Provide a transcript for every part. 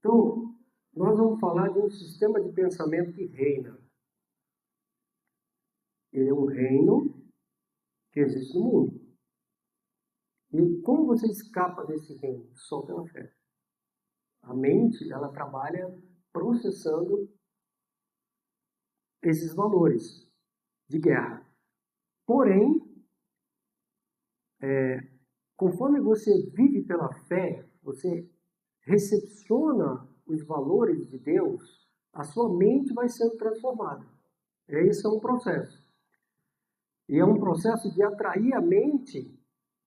Então, nós vamos falar de um sistema de pensamento que reina. Ele é um reino que existe no mundo. E como você escapa desse reino? Só pela fé. A mente, ela trabalha processando esses valores de guerra. Porém, conforme você vive pela fé, você recepciona os valores de Deus, a sua mente vai sendo transformada. Esse é um processo. E é um processo de atrair a mente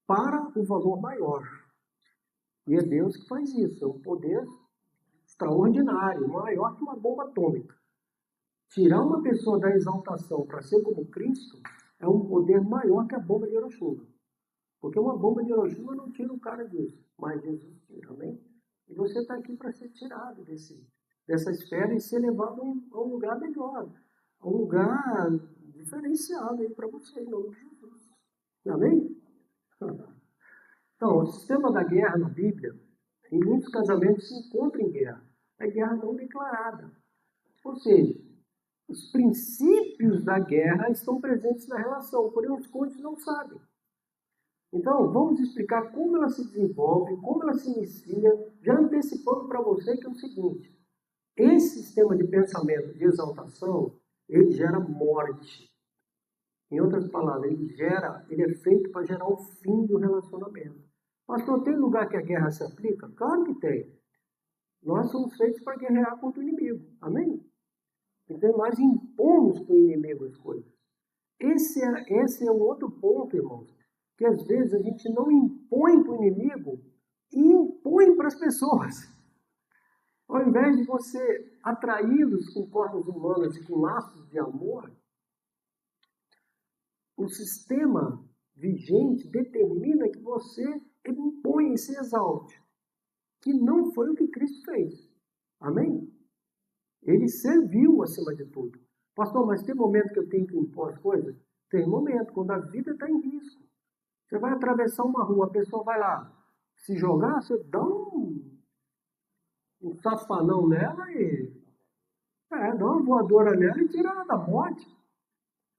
para o valor maior. E é Deus que faz isso. É um poder extraordinário, maior que uma bomba atômica. Tirar uma pessoa da exaltação para ser como Cristo é um poder maior que a bomba de Hiroshima. Porque uma bomba de Hiroshima não tira o cara disso, mas Jesus tira, amém? E você está aqui para ser tirado dessa esfera e ser levado a um lugar melhor, a um lugar diferenciado aí para você, em nome de Jesus. Amém? Então, o sistema da guerra na Bíblia, em muitos casamentos se encontra em guerra. É guerra não declarada. Ou seja, os princípios da guerra estão presentes na relação, porém os cônjuges não sabem. Então, vamos explicar como ela se desenvolve, como ela se inicia, já antecipando para você que é o seguinte: esse sistema de pensamento de exaltação, ele gera morte. Em outras palavras, ele é feito para gerar o fim do relacionamento. Pastor, tem lugar que a guerra se aplica? Claro que tem. Nós somos feitos para guerrear contra o inimigo. Amém? Então, nós impomos para o inimigo as coisas. Esse é um outro ponto, irmãos, que às vezes a gente não impõe para o inimigo e impõe para as pessoas. Ao invés de você atraí-los com cordas humanas e com laços de amor, o sistema vigente determina que você impõe e se exalte, que não foi o que Cristo fez. Amém? Ele serviu acima de tudo. Pastor, mas tem momento que eu tenho que impor as coisas? Tem momento, quando a vida está em risco. Você vai atravessar uma rua, a pessoa vai lá se jogar, você dá um safanão nela e dá uma voadora nela e tira ela da morte.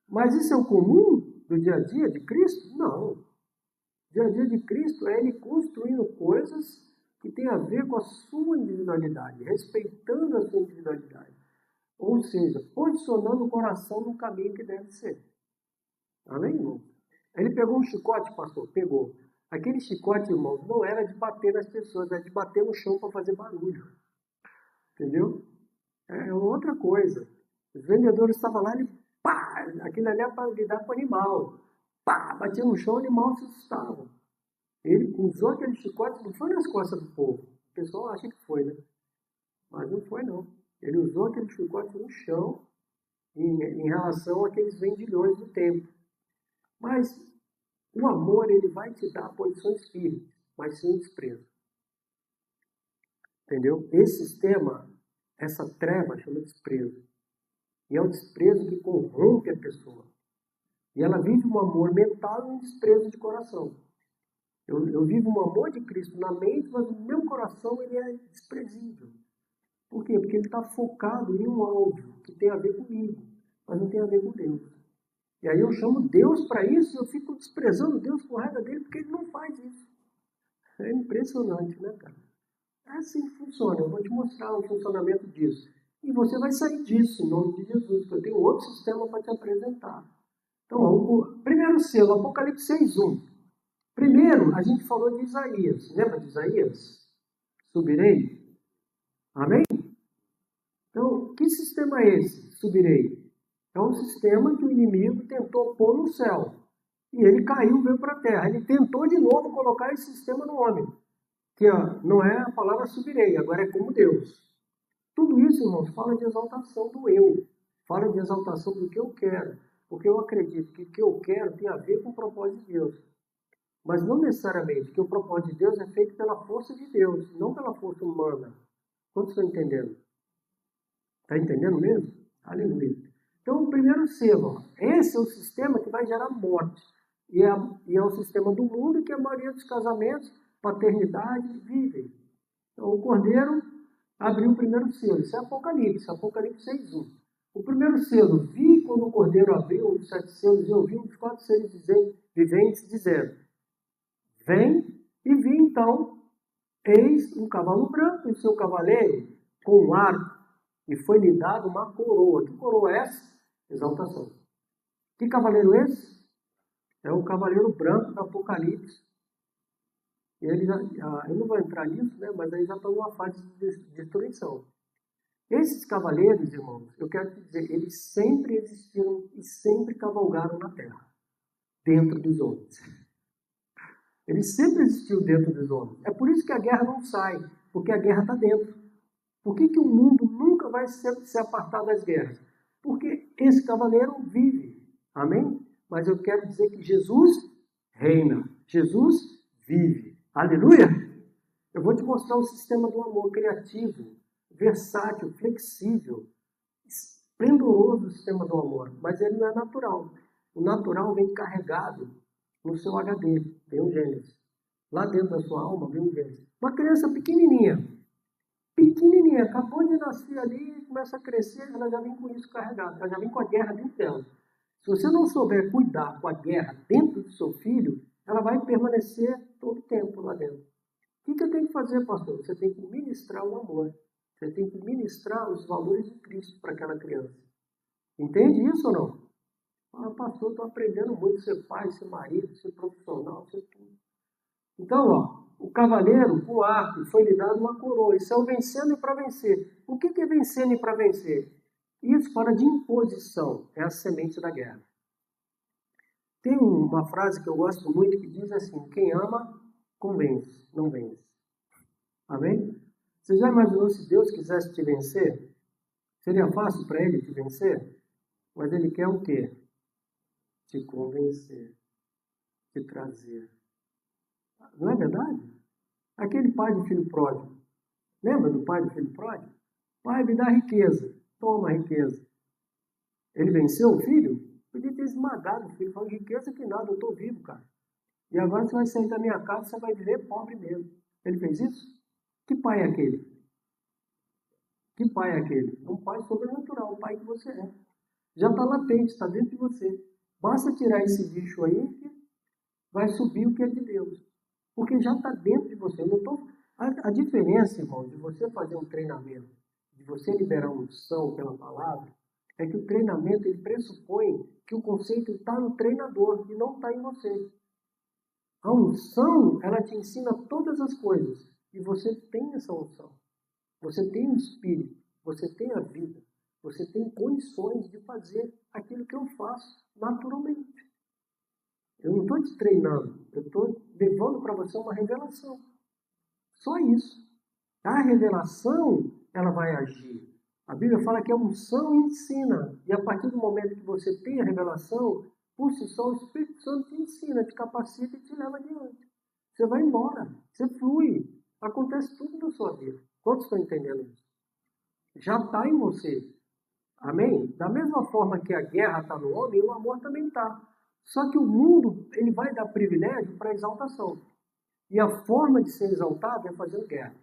Mas isso é o comum do dia a dia de Cristo? Não. O dia a dia de Cristo é ele construindo coisas que têm a ver com a sua individualidade, respeitando a sua individualidade. Ou seja, posicionando o coração no caminho que deve ser. Amém, irmão? Ele pegou um chicote, pastor? Pegou. Aquele chicote, irmão, não era de bater nas pessoas, era de bater no chão para fazer barulho. Entendeu? É outra coisa. Os vendedores estavam lá, ele pá, aquilo ali é para lidar com o animal. Pá, batia no chão, o animal se assustava. Ele usou aquele chicote, não foi nas costas do povo. O pessoal acha que foi, né? Mas não foi, não. Ele usou aquele chicote no chão em relação àqueles vendilhões do templo. Mas o amor, ele vai te dar posições firmes, mas sem desprezo. Entendeu? Esse sistema, essa treva chama desprezo. E é o desprezo que corrompe a pessoa. E ela vive um amor mental e um desprezo de coração. Eu vivo um amor de Cristo na mente, mas o meu coração ele é desprezível. Por quê? Porque ele está focado em um alvo que tem a ver comigo, mas não tem a ver com Deus. E aí eu chamo Deus para isso e eu fico desprezando Deus por raiva dele porque ele não faz isso. É impressionante, né, cara? É assim que funciona. Eu vou te mostrar o funcionamento disso. E você vai sair disso em nome de Jesus, porque eu tenho outro sistema para te apresentar. Então, o primeiro selo, Apocalipse 6:1. Primeiro, a gente falou de Isaías. Lembra de Isaías? Subirei. Amém? Então, que sistema é esse? Subirei. É um sistema que o inimigo tentou pôr no céu. E ele caiu, veio para a terra. Ele tentou de novo colocar esse sistema no homem. Que não é a palavra subirei, agora é como Deus. Tudo isso, irmãos, fala de exaltação do eu. Fala de exaltação do que eu quero. Porque eu acredito que o que eu quero tem a ver com o propósito de Deus. Mas não necessariamente, que o propósito de Deus é feito pela força de Deus, não pela força humana. Quantos estão entendendo? Está entendendo mesmo? Aleluia. Então, o primeiro selo, esse é o sistema que vai gerar morte. E é o sistema do mundo que a maioria dos casamentos, paternidade, vivem. Então, o cordeiro abriu o primeiro selo. Isso é Apocalipse 6:1. O primeiro selo, vi quando o Cordeiro abriu um dos 7 selos e ouvi os 4 seres viventes dizendo, vem, e vi então, eis um cavalo branco e seu cavaleiro com um arco, e foi-lhe dado uma coroa. Que coroa é essa? Exaltação. Que cavaleiro é esse? É o cavaleiro branco do Apocalipse. Eu não vou entrar nisso, né? Mas aí já estão numa fase de destruição. Esses cavaleiros, irmãos, eu quero te dizer, eles sempre existiram e sempre cavalgaram na terra, dentro dos homens. Eles sempre existiram dentro dos homens. É por isso que a guerra não sai, porque a guerra está dentro. Por que o mundo nunca vai se apartar das guerras? Porque esse cavaleiro vive. Amém? Mas eu quero dizer que Jesus reina. Jesus vive. Aleluia! Eu vou te mostrar o sistema do amor criativo, versátil, flexível, esplendoroso o sistema do amor. Mas ele não é natural. O natural vem carregado no seu HD, vem um Gênesis. Lá dentro da sua alma vem um Gênesis. Uma criança pequenininha, acabou de nascer ali, começa a crescer, ela já vem com isso carregado, ela já vem com a guerra dentro dela. Se você não souber cuidar com a guerra dentro do seu filho, ela vai permanecer todo o tempo lá dentro. O que eu tenho que fazer, pastor? Você tem que ministrar o amor. Você tem que ministrar os valores de Cristo para aquela criança. Entende isso ou não? Ah, pastor, estou aprendendo muito a ser pai, ser marido, ser profissional, ser tudo. Então, o cavaleiro com arco foi-lhe dado uma coroa. Isso é o vencendo e para vencer. O que é vencendo e para vencer? Isso fala de imposição. É a semente da guerra. Tem uma frase que eu gosto muito que diz assim, quem ama, convence, não vence. Amém? Você já imaginou se Deus quisesse te vencer? Seria fácil para ele te vencer? Mas ele quer o quê? Te convencer, te trazer. Não é verdade? Aquele pai do filho pródigo. Lembra do pai do filho pródigo? Pai, me dá riqueza. Toma a riqueza. Ele venceu o filho? Podia ter esmagado o filho. Falou, riqueza que nada, eu estou vivo, cara. E agora você vai sair da minha casa, você vai viver pobre mesmo. Ele fez isso? Que pai é aquele? Que pai é aquele? É um pai sobrenatural, o pai que você é. Já está latente, está dentro de você. Basta tirar esse bicho aí que vai subir o que é de Deus. Porque já está dentro de você. Eu não tô... a diferença, irmão, de você fazer um treinamento, de você liberar uma unção pela palavra, é que o treinamento ele pressupõe que o conceito está no treinador e não está em você. A unção, ela te ensina todas as coisas. E você tem essa unção. Você tem o Espírito. Você tem a vida. Você tem condições de fazer aquilo que eu faço naturalmente. Eu não estou te treinando. Eu estou levando para você uma revelação. Só isso. A revelação, ela vai agir. A Bíblia fala que a unção ensina. E a partir do momento que você tem a revelação, por si só, o Espírito Santo te ensina, te capacita e te leva adiante. Você vai embora. Você flui. Acontece tudo na sua vida. Quantos estão entendendo isso? Já está em você. Amém? Da mesma forma que a guerra está no homem, o amor também está. Só que o mundo, ele vai dar privilégio para a exaltação. E a forma de ser exaltado é fazendo guerra.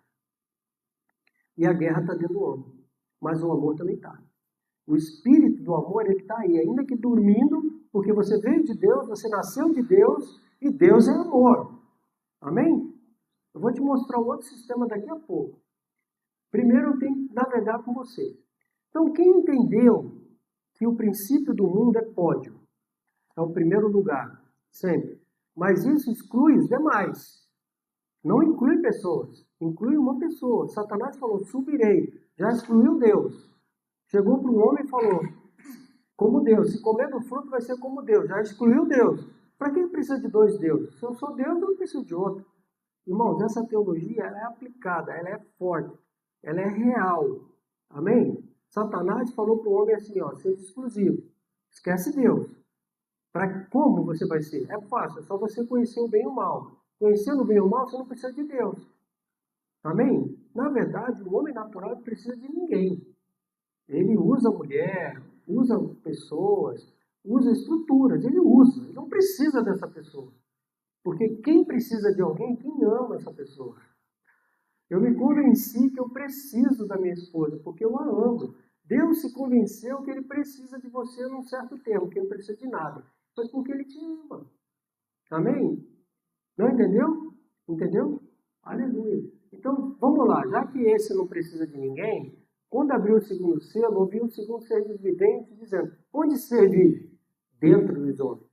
E a guerra está dentro do homem. Mas o amor também está. O espírito do amor, ele está aí, ainda que dormindo, porque você veio de Deus, você nasceu de Deus, e Deus é amor. Amém? Eu vou te mostrar um outro sistema daqui a pouco. Primeiro eu tenho que navegar com você. Então, quem entendeu que o princípio do mundo é pódio? É o primeiro lugar, sempre. Mas isso exclui os demais. Não inclui pessoas. Inclui uma pessoa. Satanás falou, subirei. Já excluiu Deus. Chegou para o homem e falou, como Deus. Se comer do fruto vai ser como Deus. Já excluiu Deus. Para quem precisa de dois deuses? Se eu sou Deus, eu não preciso de outro. Irmãos, essa teologia ela é aplicada, ela é forte, ela é real. Amém? Satanás falou para o homem assim, seja exclusivo. Esquece Deus. Como você vai ser? É fácil, é só você conhecer o bem e o mal. Conhecendo o bem e o mal, você não precisa de Deus. Amém? Na verdade, o homem natural não precisa de ninguém. Ele usa mulher, usa pessoas, usa estruturas, ele não precisa dessa pessoa. Porque quem precisa de alguém, quem ama essa pessoa. Eu me convenci que eu preciso da minha esposa, porque eu a amo. Deus se convenceu que ele precisa de você num certo tempo, que ele não precisa de nada. Mas porque ele te ama. Amém? Não entendeu? Entendeu? Aleluia. Então, vamos lá. Já que esse não precisa de ninguém, quando abriu o segundo selo, ouviu o segundo ser vivente dizendo, onde ser vive? Dentro dos homens.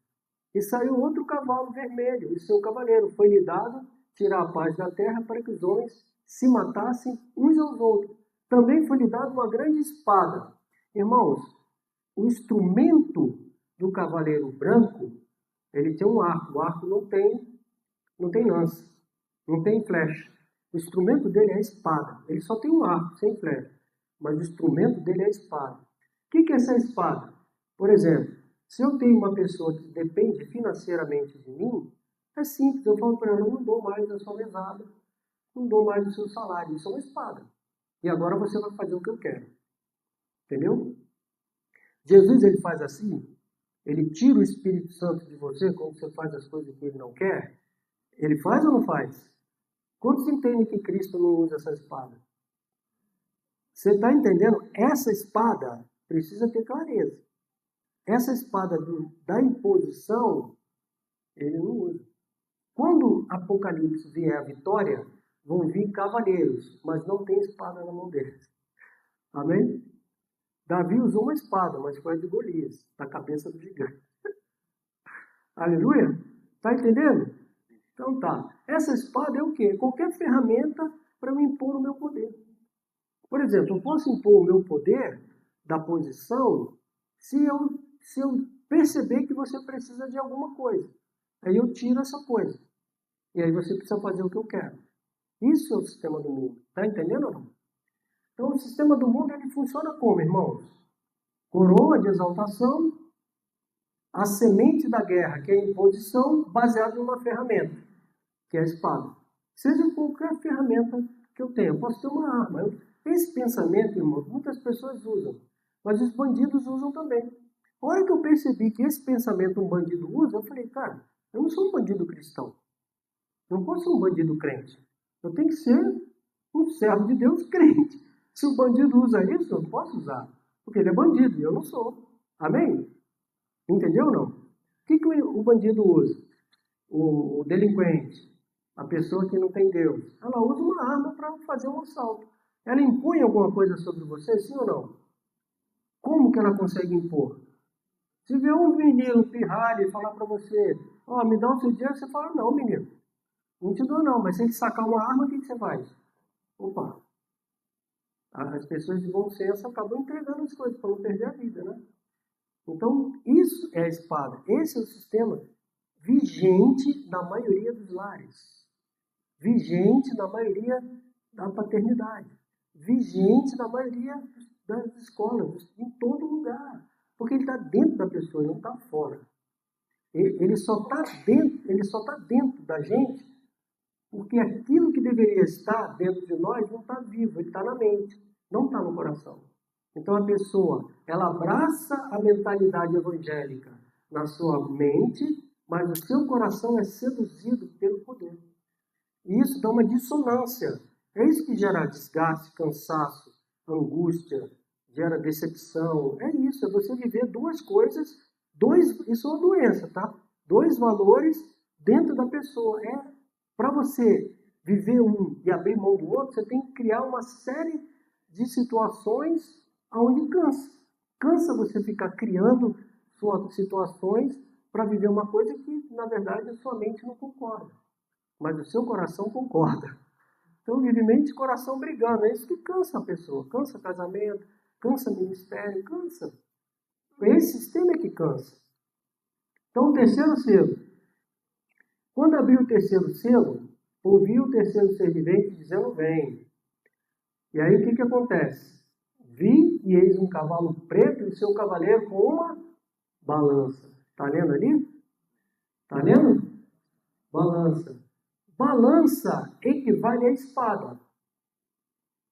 E saiu outro cavalo vermelho, e seu cavaleiro foi-lhe dado tirar a paz da terra para que os homens se matassem uns aos outros. Também foi-lhe dada uma grande espada. Irmãos, o instrumento do cavaleiro branco, ele tem um arco. O arco não tem lança, não tem flecha. O instrumento dele é a espada. Ele só tem um arco, sem flecha. Mas o instrumento dele é a espada. O que é essa espada? Por exemplo, se eu tenho uma pessoa que depende financeiramente de mim, é simples. Eu falo para ela, eu não dou mais a sua mesada, não dou mais o seu salário. Isso é uma espada. E agora você vai fazer o que eu quero. Entendeu? Jesus, ele faz assim. Ele tira o Espírito Santo de você quando você faz as coisas que ele não quer. Ele faz ou não faz? Quantos entendem que Cristo não usa essa espada? Você está entendendo? Essa espada precisa ter clareza. Essa espada da imposição, ele não usa. Quando Apocalipse vier a vitória, vão vir cavaleiros, mas não tem espada na mão deles. Amém? Davi usou uma espada, mas foi a de Golias, da cabeça do gigante. Aleluia? Está entendendo? Então tá. Essa espada é o quê? Qualquer ferramenta para eu impor o meu poder. Por exemplo, eu posso impor o meu poder da posição se eu perceber que você precisa de alguma coisa. Aí eu tiro essa coisa. E aí você precisa fazer o que eu quero. Isso é o sistema do mundo. Está entendendo ou não? Então o sistema do mundo ele funciona como, irmãos? Coroa de exaltação, a semente da guerra, que é a imposição, baseada numa ferramenta, que é a espada. Seja qualquer ferramenta que eu tenha. Eu posso ter uma arma. Esse pensamento, irmão, muitas pessoas usam, mas os bandidos usam também. A hora que eu percebi que esse pensamento um bandido usa, eu falei, cara, eu não sou um bandido cristão. Eu não posso ser um bandido crente. Eu tenho que ser um servo de Deus crente. Se o bandido usa isso, eu não posso usar. Porque ele é bandido e eu não sou. Amém? Entendeu ou não? O que o bandido usa? O delinquente, a pessoa que não tem Deus, ela usa uma arma para fazer um assalto. Ela impõe alguma coisa sobre você, sim ou não? Como que ela consegue impor? Se vê um menino pirralho e falar para você, me dá o seu dinheiro, você fala, não, menino, não te dou não, mas se ele sacar uma arma, o que você faz? Opa, as pessoas de bom senso acabam entregando as coisas para não perder a vida, né? Então, isso é a espada. Esse é o sistema vigente na maioria dos lares. Vigente na maioria da paternidade. Vigente na maioria das escolas, em todo lugar. Porque ele está dentro da pessoa, ele não está fora. Ele só está dentro da gente, porque aquilo que deveria estar dentro de nós não está vivo, ele está na mente, não está no coração. Então a pessoa, ela abraça a mentalidade evangélica na sua mente, mas o seu coração é seduzido pelo poder. E isso dá uma dissonância. É isso que gera desgaste, cansaço, angústia, gera decepção. É isso, é você viver duas coisas, isso é uma doença, tá? Dois valores dentro da pessoa. Para você viver um e abrir mão do outro, você tem que criar uma série de situações onde cansa. Cansa você ficar criando suas situações para viver uma coisa que, na verdade, a sua mente não concorda. Mas o seu coração concorda. Então, vive mente e coração brigando. É isso que cansa a pessoa. Cansa casamento, cansa ministério, cansa. Esse sistema é que cansa. Então, o terceiro selo. Quando abriu o terceiro selo, ouvi o terceiro ser vivente dizendo, vem. E aí, o que acontece? Vi e eis um cavalo preto e seu cavaleiro com uma balança. Está lendo ali? Está lendo? Balança. Balança equivale à espada.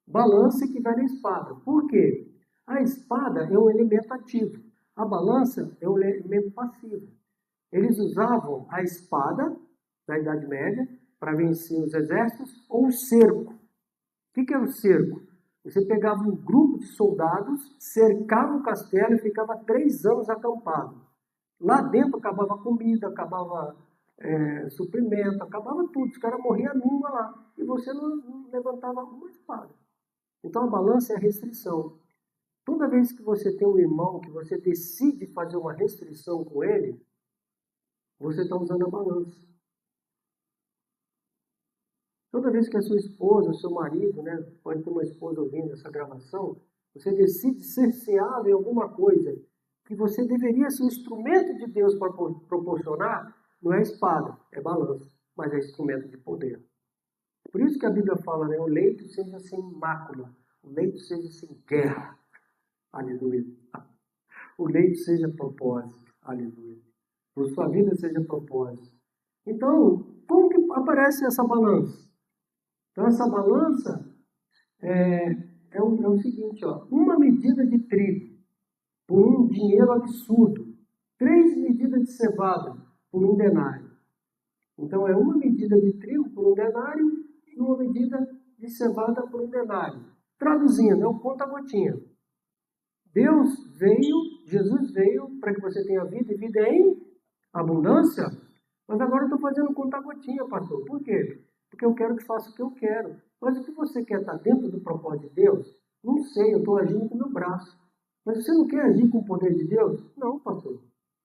Balança equivale à espada. Por quê? A espada é um elemento ativo. A balança é um elemento passivo. Eles usavam a espada, na Idade Média, para vencer os exércitos, ou o cerco. que era o cerco? Você pegava um grupo de soldados, cercava o castelo e ficava 3 anos acampado. Lá dentro acabava comida, acabava suprimento, acabava tudo. Os caras morriam numa lá. E você não levantava uma espada. Então a balança é a restrição. Toda vez que você tem um irmão, que você decide fazer uma restrição com ele, você está usando a balança. Toda vez que a sua esposa, o seu marido, né, pode ter uma esposa ouvindo essa gravação, você decide cerceá-lo em alguma coisa que você deveria ser um instrumento de Deus para proporcionar, não é espada, é balança, mas é instrumento de poder. Por isso que a Bíblia fala, né, o leito seja sem mácula, o leito seja sem guerra. Aleluia. O leito seja propósito. Aleluia. Por sua vida seja propósito. Então, como que aparece essa balança? Então, essa balança é o seguinte, ó, uma medida de trigo por um dinheiro absurdo, 3 medidas de cevada por 1 denário. Então, é uma medida de trigo por 1 denário e uma medida de cevada por 1 denário. Traduzindo, é o conta-gotinha. Jesus veio para que você tenha vida e vida em abundância, mas agora eu estou fazendo conta-gotinha, pastor. Por quê? Porque eu quero que faça o que eu quero. Mas o que você quer estar dentro do propósito de Deus? Não sei, eu estou agindo com o meu braço. Mas você não quer agir com o poder de Deus? Não, pastor.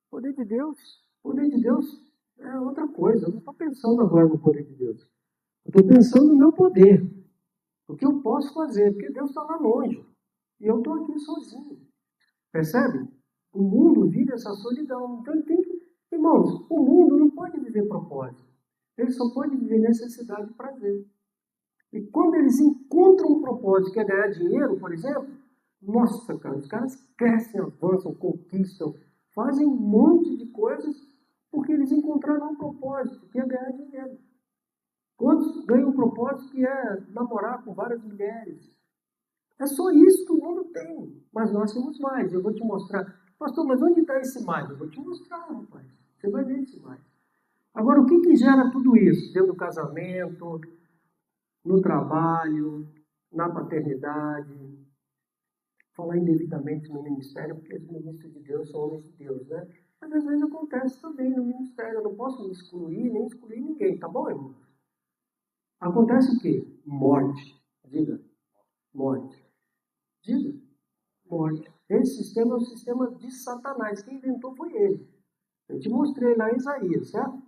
Poder de Deus é outra coisa. Eu não estou pensando agora no poder de Deus. Eu estou pensando no meu poder. O que eu posso fazer, porque Deus está lá longe. E eu estou aqui sozinho. Percebe? O mundo vive essa solidão. Então ele tem que... Irmãos, o mundo não pode viver propósito. Ele só pode viver necessidade e prazer. E quando eles encontram um propósito que é ganhar dinheiro, por exemplo, nossa, cara, os caras crescem, avançam, conquistam, fazem um monte de coisas porque eles encontraram um propósito, que é ganhar dinheiro. Quantos ganham um propósito que é namorar com várias mulheres? É só isso que o mundo tem. Mas nós temos mais. Eu vou te mostrar. Pastor, mas onde está esse mais? Eu vou te mostrar, rapaz. Você vai ver esse mais. Agora, o que gera tudo isso? Dentro do casamento, no trabalho, na paternidade. Falar indevidamente no ministério, porque os ministros de Deus são homens de Deus, né? Mas às vezes acontece também no ministério. Eu não posso me excluir, nem excluir ninguém, tá bom, irmão? Acontece o quê? Morte. Diga. Morte. Diga. Morte. Esse sistema é um sistema de Satanás. Quem inventou foi ele. Eu te mostrei lá em Isaías, certo?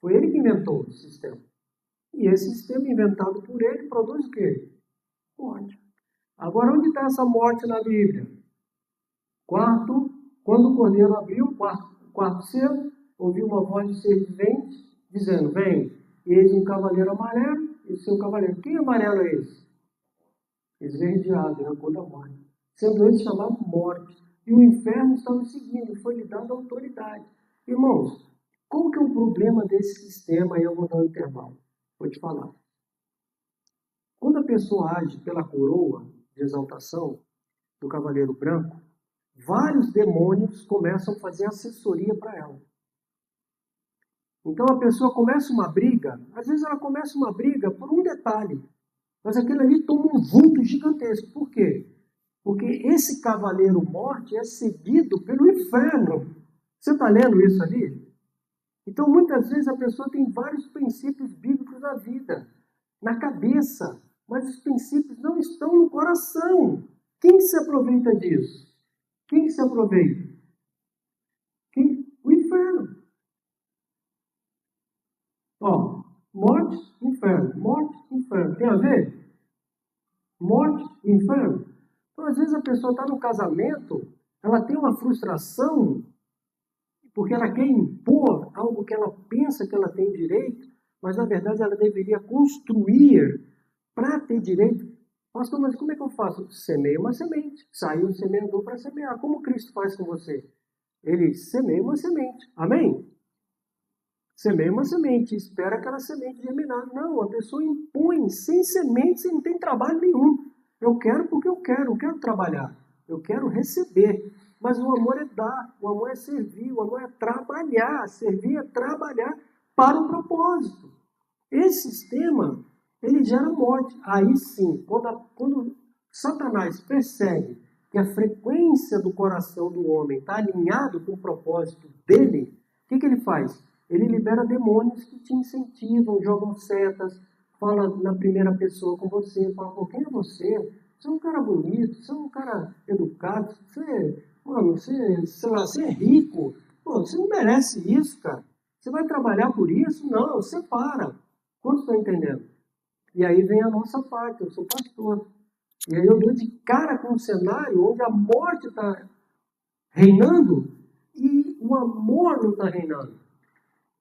Foi ele que inventou o sistema. E esse sistema inventado por ele produz o quê? Morte. Agora, onde está essa morte na Bíblia? Quando o cordeiro abriu o quarto selo, ouviu uma voz de ser vivente, dizendo, vem, e eis um cavaleiro amarelo, e o seu cavaleiro. Que amarelo é esse? Esverdeado, é a cor da morte. Sendo esse chamado morte. E o inferno estava seguindo, foi-lhe dada autoridade. Irmãos, qual que é o problema desse sistema? Aí eu vou dar um intervalo. Vou te falar. Quando a pessoa age pela coroa de exaltação do cavaleiro branco, vários demônios começam a fazer assessoria para ela. Então a pessoa começa uma briga, às vezes ela começa uma briga por um detalhe, mas aquele ali toma um vulto gigantesco. Por quê? Porque esse cavaleiro morte é seguido pelo inferno. Você está lendo isso ali? Então muitas vezes a pessoa tem vários princípios bíblicos na vida, na cabeça, mas os princípios não estão no coração. Quem se aproveita disso? Quem se aproveita? O inferno. Ó, morte, inferno. Morte, inferno. Tem a ver? Morte, inferno. Então, às vezes a pessoa está no casamento, ela tem uma frustração, porque ela quer impor algo que ela pensa que ela tem direito, mas na verdade ela deveria construir para ter direito. Pastor, mas como é que eu faço? Semeia uma semente. Saiu o semeador para semear. Como Cristo faz com você? Ele semeia uma semente. Amém? Semeia uma semente. Espera aquela semente germinar. Não, a pessoa impõe sem semente, sem não tem trabalho nenhum. Eu quero porque eu quero trabalhar. Eu quero receber. Mas o amor é dar, o amor é servir, o amor é trabalhar. Servir é trabalhar para um propósito. Esse sistema ele gera morte. Aí sim, quando Satanás percebe que a frequência do coração do homem está alinhado com o propósito dele, o que ele faz? Ele libera demônios que te incentivam, jogam setas, fala na primeira pessoa com você, fala, pô, quem é você? Você é um cara bonito, você é um cara educado, sei lá, você é rico, pô, você não merece isso, cara. Você vai trabalhar por isso? Não, você para. Quantos estão entendendo? E aí vem a nossa parte, eu sou pastor. E aí eu dou de cara com um cenário onde a morte está reinando e o amor não está reinando.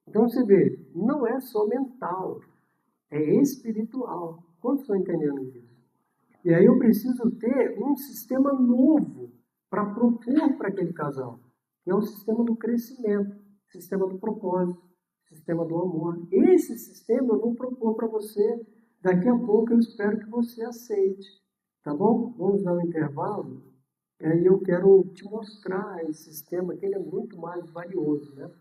Então você vê, não é só mental, é espiritual. Quantos estão entendendo isso? E aí eu preciso ter um sistema novo para propor para aquele casal, que é o sistema do crescimento, sistema do propósito, sistema do amor. Esse sistema eu vou propor para você daqui a pouco, eu espero que você aceite. Tá bom? Vamos dar um intervalo. E aí eu quero te mostrar esse sistema, que ele é muito mais valioso, né?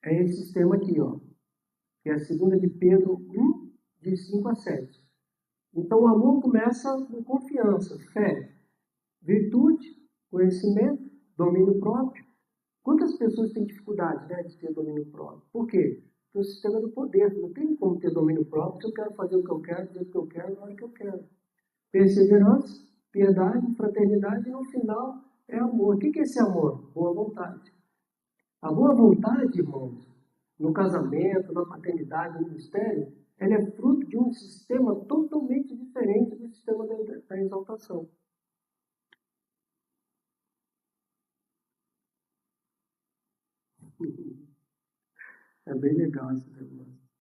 É esse sistema aqui, ó, que é a 2 de Pedro 1, de 5 a 7. Então o amor começa com confiança, fé, virtude, conhecimento, domínio próprio. Quantas pessoas têm dificuldade, né, de ter domínio próprio? Por quê? Porque o sistema é do poder. Não tem como ter domínio próprio se eu quero fazer o que eu quero, dizer o que eu quero, na hora que eu quero. Perseverança, piedade, fraternidade e no final é amor. O que é esse amor? Boa vontade. A boa vontade, irmãos, no casamento, na paternidade, no ministério, ela é fruto de um sistema totalmente diferente do sistema da exaltação. É bem legal esse tema.